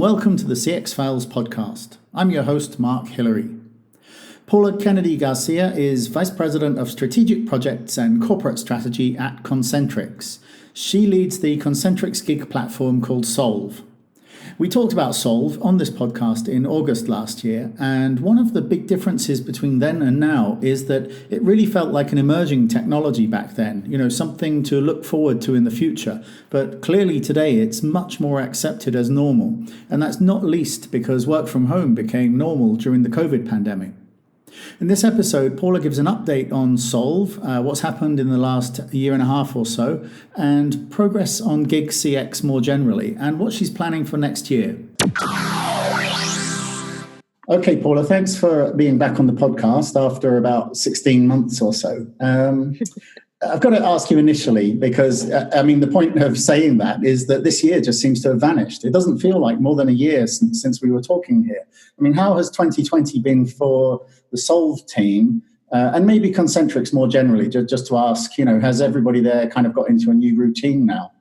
welcome to the CX Files podcast. I'm your host, Mark Hillary. Paula Kennedy-Garcia is Vice President of Strategic Projects and Corporate Strategy at Concentrix. She leads the Concentrix gig platform called Solv. We talked about Solv on this podcast in August last year, and one of the big differences between then and now is that it really felt like an emerging technology back then, something to look forward to in the future. But clearly today it's much more accepted as normal, and that's not least because work from home became normal during the COVID pandemic. In this episode, Paula gives an update on Solv, what's happened in the last year and a half or so, and progress on Gix CX more generally, and what she's planning for next year. Okay, Paula, thanks for being back on the podcast after about 16 months or so. I've got to ask you initially, because, the point of saying that is that this year just seems to have vanished. It doesn't feel like more than a year since we were talking here. How has 2020 been for the Solv team and maybe Concentrix more generally, just to ask, has everybody there kind of got into a new routine now?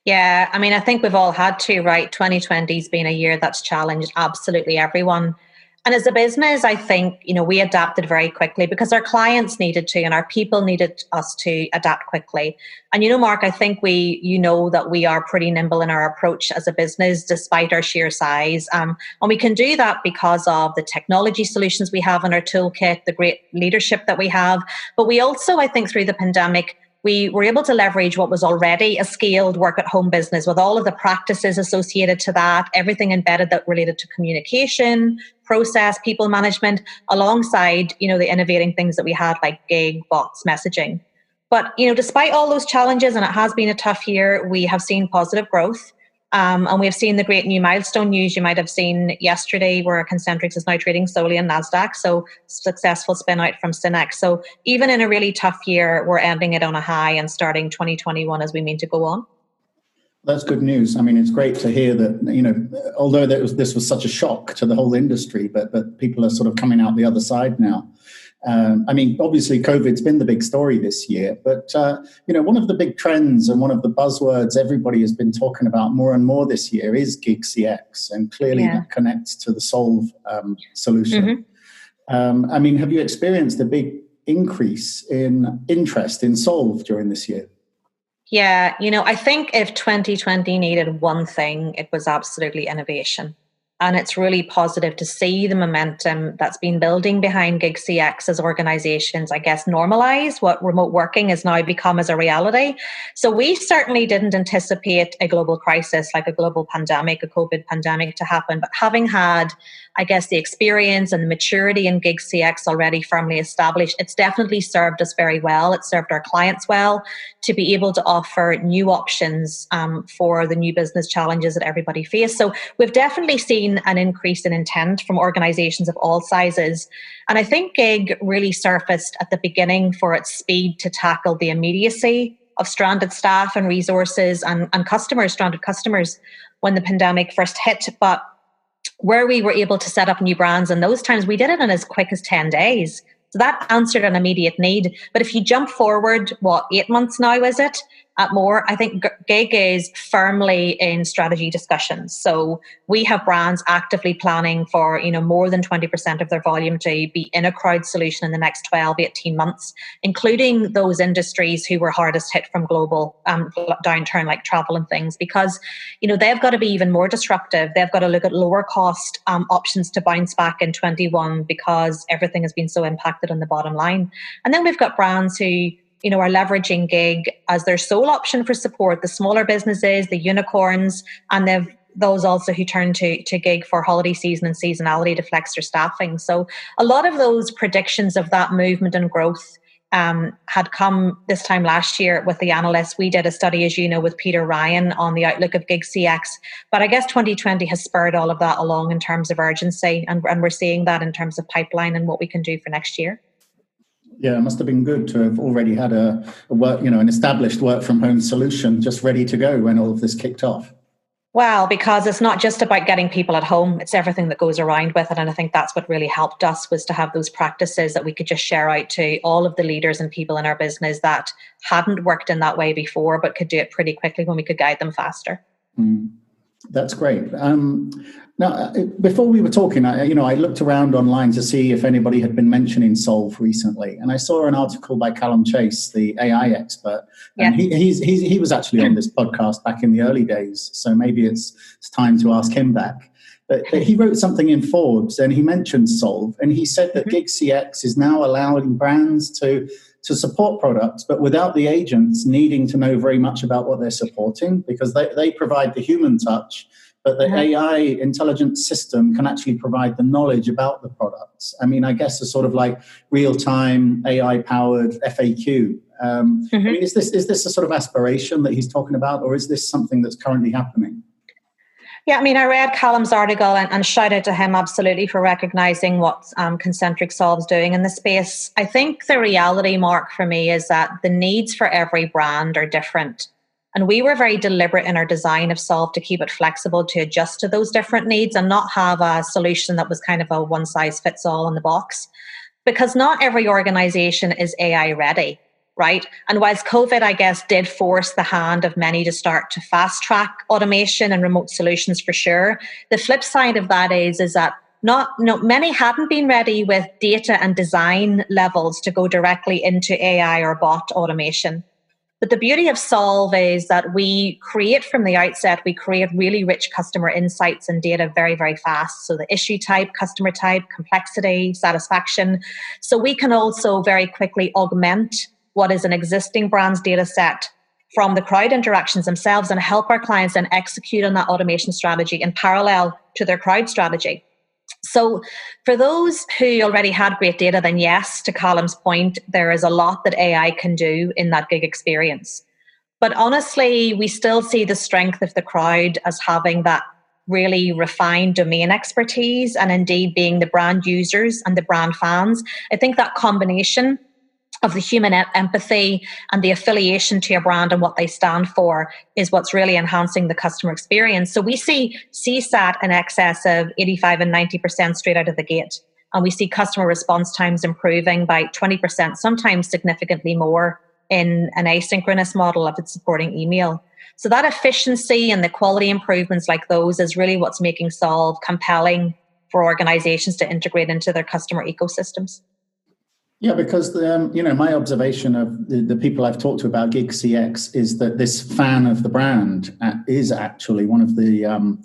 Yeah, I think we've all had to, right? 2020's been a year that's challenged absolutely everyone. And as a business, I think, we adapted very quickly because our clients needed to and our people needed us to adapt quickly. And, Mark, I think that we are pretty nimble in our approach as a business, despite our sheer size. And we can do that because of the technology solutions we have in our toolkit, the great leadership that we have. But we also, I think, through the pandemic, we were able to leverage what was already a scaled work-at-home business with all of the practices associated to that, everything embedded that related to communication, process, people management, alongside, the innovating things that we had like gig, bots, messaging. But, despite all those challenges, and it has been a tough year, we have seen positive growth. And we have seen the great new milestone news you might have seen yesterday where Concentrix is now trading solely on NASDAQ. So successful spin out from Synex. So even in a really tough year, we're ending it on a high and starting 2021 as we mean to go on. That's good news. It's great to hear that, although this was such a shock to the whole industry, but people are sort of coming out the other side now. Obviously, COVID's been the big story this year, but, one of the big trends and one of the buzzwords everybody has been talking about more and more this year is Gix CX, and clearly that connects to the Solv solution. Mm-hmm. Have you experienced a big increase in interest in Solv during this year? Yeah, I think if 2020 needed one thing, it was absolutely innovation. And it's really positive to see the momentum that's been building behind Gix CX as organizations, I guess, normalize what remote working has now become as a reality. So we certainly didn't anticipate a global crisis like a global pandemic, a COVID pandemic to happen. But having had, I guess, the experience and the maturity in Gix CX already firmly established, it's definitely served us very well. It's served our clients well to be able to offer new options for the new business challenges that everybody face. So we've definitely seen an increase in intent from organizations of all sizes. And I think Gig really surfaced at the beginning for its speed to tackle the immediacy of stranded staff and resources and stranded customers when the pandemic first hit. But where we were able to set up new brands in those times, we did it in as quick as 10 days. So that answered an immediate need. But if you jump forward, 8 months now, is it? At more, I think Gig is firmly in strategy discussions. So we have brands actively planning for, more than 20% of their volume to be in a crowd solution in the next 12, 18 months, including those industries who were hardest hit from global downturn like travel and things, because, they've got to be even more disruptive. They've got to look at lower cost options to bounce back in 21 because everything has been so impacted on the bottom line. And then we've got brands who are leveraging Gig as their sole option for support, the smaller businesses, the unicorns, and they've those also who turn to Gig for holiday season and seasonality to flex their staffing. So a lot of those predictions of that movement and growth had come this time last year with the analysts. We did a study, as you know, with Peter Ryan on the outlook of Gig CX. But I guess 2020 has spurred all of that along in terms of urgency. And we're seeing that in terms of pipeline and what we can do for next year. Yeah, it must have been good to have already had a work, an established work from home solution just ready to go when all of this kicked off. Well, because it's not just about getting people at home, it's everything that goes around with it. And I think that's what really helped us, was to have those practices that we could just share out to all of the leaders and people in our business that hadn't worked in that way before, but could do it pretty quickly when we could guide them faster. Mm. That's great. Now, before we were talking, I looked around online to see if anybody had been mentioning Solv recently, and I saw an article by Callum Chase, the AI expert, and Yes. he was actually on this podcast back in the early days. So maybe it's time to ask him back. But he wrote something in Forbes, and he mentioned Solv, and he said that Gix CX is now allowing brands to support products, but without the agents needing to know very much about what they're supporting, because they provide the human touch, but the AI intelligent system can actually provide the knowledge about the products. I mean, I guess a sort of like real-time AI-powered FAQ. I mean, is this a sort of aspiration that he's talking about, or is this something that's currently happening? Yeah, I mean, I read Callum's article and shout out to him absolutely for recognizing what Concentrix Solv's doing in the space. I think the reality, Mark, for me is that the needs for every brand are different. And we were very deliberate in our design of Solv to keep it flexible to adjust to those different needs and not have a solution that was kind of a one size fits all in the box. Because not every organization is AI ready. Right. And whilst COVID, I guess, did force the hand of many to start to fast track automation and remote solutions for sure, the flip side of that is that many hadn't been ready with data and design levels to go directly into AI or bot automation. But the beauty of Solv is that we create from the outset, we create really rich customer insights and data very, very fast. So the issue type, customer type, complexity, satisfaction. So we can also very quickly augment what is an existing brand's data set from the crowd interactions themselves and help our clients then execute on that automation strategy in parallel to their crowd strategy. So for those who already had great data, then yes, to Callum's point, there is a lot that AI can do in that gig experience. But honestly, we still see the strength of the crowd as having that really refined domain expertise and indeed being the brand users and the brand fans. I think that combination of the human empathy and the affiliation to your brand and what they stand for is what's really enhancing the customer experience. So we see CSAT in excess of 85 and 90% straight out of the gate. And we see customer response times improving by 20%, sometimes significantly more in an asynchronous model if it's supporting email. So that efficiency and the quality improvements like those is really what's making Solv compelling for organizations to integrate into their customer ecosystems. Yeah, because my observation of the people I've talked to about Gix CX is that this fan of the brand is actually one of the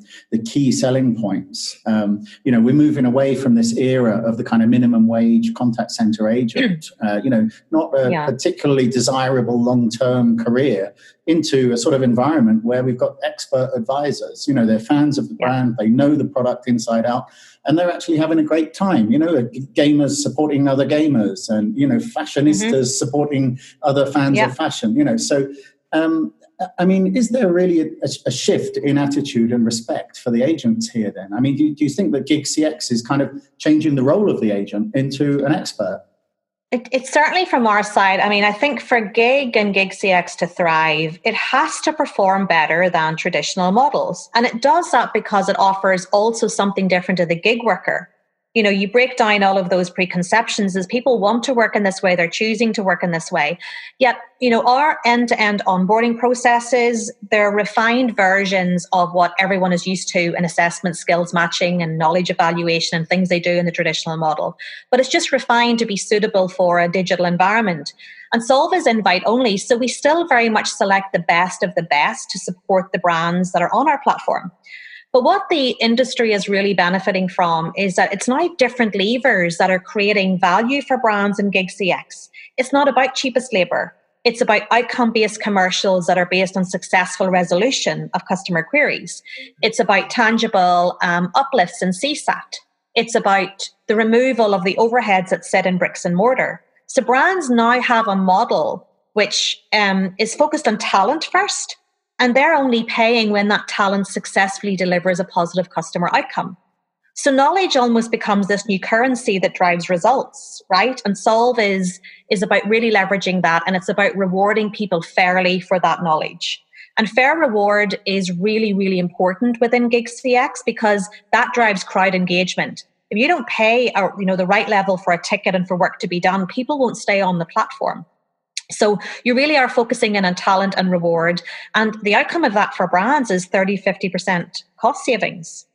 key selling points. We're moving away from this era of the kind of minimum wage contact center agent, not a particularly desirable long-term career, into a sort of environment where we've got expert advisors. They're fans of the brand, they know the product inside out, and they're actually having a great time. Gamers supporting other gamers, and fashionistas supporting other fans of fashion. So I mean, is there really a shift in attitude and respect for the agents here then? I mean, do you think that Gig CX is kind of changing the role of the agent into an expert? It's certainly from our side. I mean, I think for Gig and Gig CX to thrive, it has to perform better than traditional models. And it does that because it offers also something different to the gig worker. You break down all of those preconceptions as people want to work in this way, they're choosing to work in this way. Yet, our end-to-end onboarding processes, they're refined versions of what everyone is used to in assessment, skills matching, and knowledge evaluation and things they do in the traditional model. But it's just refined to be suitable for a digital environment. And Solv is invite only, so we still very much select the best of the best to support the brands that are on our platform. But what the industry is really benefiting from is that it's now different levers that are creating value for brands in Gig CX. It's not about cheapest labor. It's about outcome-based commercials that are based on successful resolution of customer queries. It's about tangible uplifts in CSAT. It's about the removal of the overheads that sit in bricks and mortar. So brands now have a model which is focused on talent first, and they're only paying when that talent successfully delivers a positive customer outcome. So knowledge almost becomes this new currency that drives results, right? And Solv is about really leveraging that, and it's about rewarding people fairly for that knowledge. And fair reward is really, really important within Gig CX because that drives crowd engagement. If you don't pay the right level for a ticket and for work to be done, people won't stay on the platform. So you really are focusing in on talent and reward. And the outcome of that for brands is 30-50% cost savings.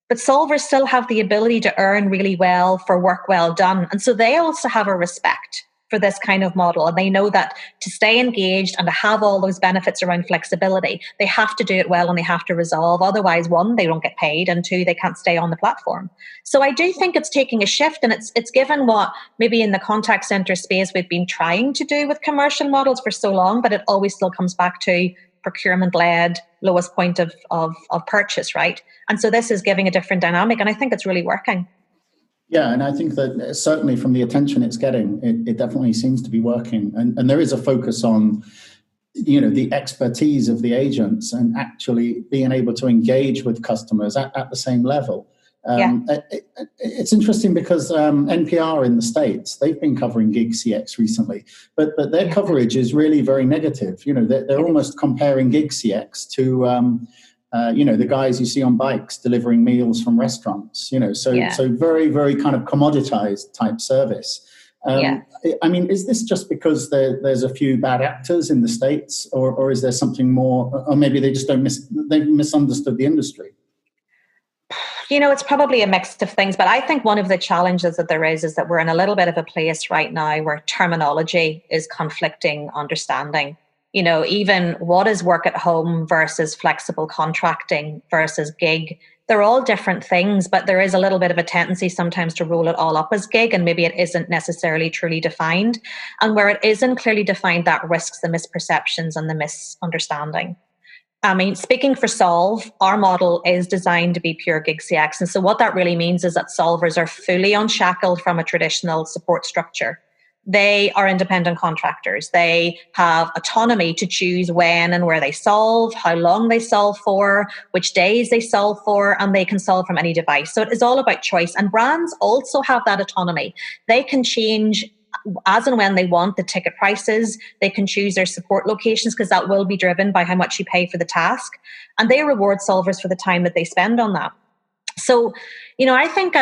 But solvers still have the ability to earn really well for work well done. And so they also have a respect for this kind of model. And they know that to stay engaged and to have all those benefits around flexibility, they have to do it well and they have to resolve. Otherwise, one, they don't get paid, and two, they can't stay on the platform. So I do think it's taking a shift, and it's given what maybe in the contact center space we've been trying to do with commercial models for so long, but it always still comes back to procurement-led, lowest point of purchase, right? And so this is giving a different dynamic, and I think it's really working. Yeah, and I think that certainly from the attention it's getting, it definitely seems to be working. And there is a focus on, the expertise of the agents and actually being able to engage with customers at the same level. It's interesting because NPR in the States, they've been covering Gix CX recently, but their coverage is really very negative. They're almost comparing Gix CX to the guys you see on bikes delivering meals from restaurants, so very, very kind of commoditized type service. I mean, is this just because there's a few bad actors in the States, or is there something more, or maybe they just they've misunderstood the industry? It's probably a mix of things, but I think one of the challenges that there is that we're in a little bit of a place right now where terminology is conflicting understanding. Even what is work at home versus flexible contracting versus gig, they're all different things, but there is a little bit of a tendency sometimes to roll it all up as gig, and maybe it isn't necessarily truly defined. And where it isn't clearly defined, that risks the misperceptions and the misunderstanding. I mean, speaking for Solv, our model is designed to be pure Gig CX. And so what that really means is that solvers are fully unshackled from a traditional support structure. They are independent contractors. They have autonomy to choose when and where they solve, how long they solve for, which days they solve for, and they can solve from any device. So it is all about choice. And brands also have that autonomy. They can change as and when they want the ticket prices. They can choose their support locations because that will be driven by how much you pay for the task. And they reward solvers for the time that they spend on that. So, I think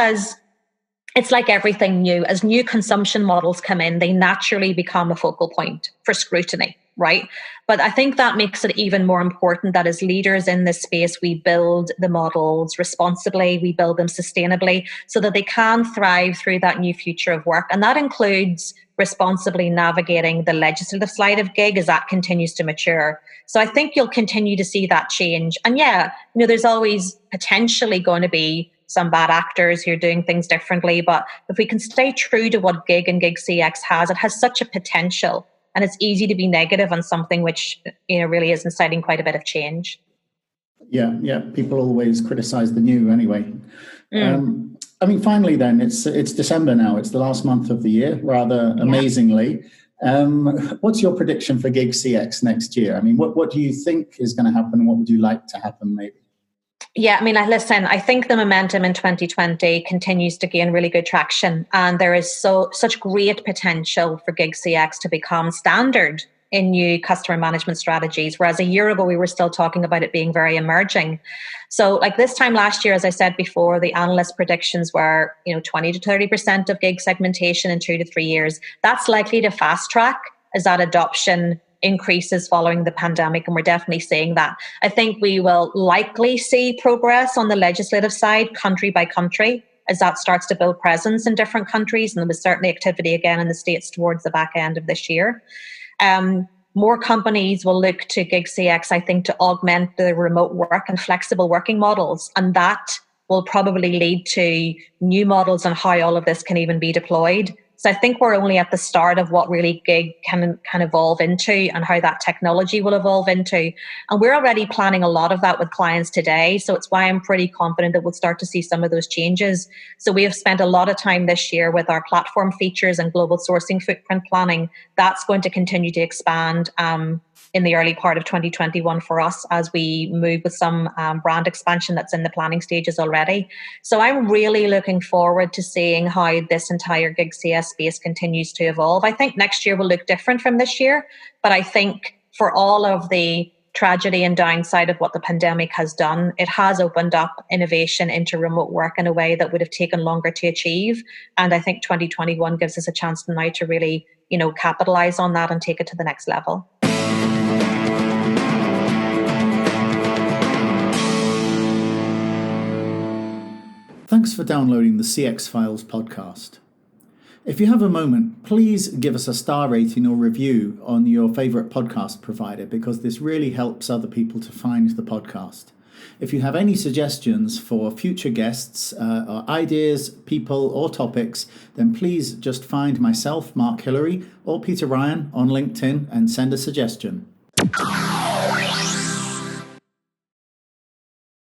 it's like everything new. As new consumption models come in, they naturally become a focal point for scrutiny, right? But I think that makes it even more important that as leaders in this space, we build the models responsibly, we build them sustainably so that they can thrive through that new future of work. And that includes responsibly navigating the legislative side of gig as that continues to mature. So I think you'll continue to see that change. And there's always potentially going to be some bad actors who are doing things differently. But if we can stay true to what Gig and Gig CX has, it has such a potential. And it's easy to be negative on something which really is inciting quite a bit of change. Yeah. People always criticize the new anyway. Finally then, it's December now. It's the last month of the year, rather amazingly. What's your prediction for Gig CX next year? I mean, what do you think is going to happen? What would you like to happen maybe? Yeah, listen, I think the momentum in 2020 continues to gain really good traction, and there is such great potential for Gig CX to become standard in new customer management strategies, whereas a year ago we were still talking about it being very emerging. So like this time last year, as I said before, the analyst predictions were 20 to 30% of gig segmentation in 2 to 3 years. That's likely to fast track as that adoption increases following the pandemic, and we're definitely seeing that. I think we will likely see progress on the legislative side, country by country, as that starts to build presence in different countries, and there was certainly activity again in the States towards the back end of this year. More companies will look to Gig CX, I think, to augment the remote work and flexible working models, and that will probably lead to new models on how all of this can even be deployed. So I think we're only at the start of what really gig can evolve into and how that technology will evolve into. And we're already planning a lot of that with clients today. So it's why I'm pretty confident that we'll start to see some of those changes. So we have spent a lot of time this year with our platform features and global sourcing footprint planning. That's going to continue to expand in the early part of 2021 for us as we move with some brand expansion that's in the planning stages already. So I'm really looking forward to seeing how this entire Gig CS space continues to evolve. I think next year will look different from this year, but I think for all of the tragedy and downside of what the pandemic has done, it has opened up innovation into remote work in a way that would have taken longer to achieve. And I think 2021 gives us a chance now to really capitalize on that and take it to the next level. Thanks for downloading the CX Files podcast. If you have a moment, please give us a star rating or review on your favourite podcast provider, because this really helps other people to find the podcast. If you have any suggestions for future guests, or ideas, people or topics, then please just find myself, Mark Hillary, or Peter Ryan on LinkedIn and send a suggestion.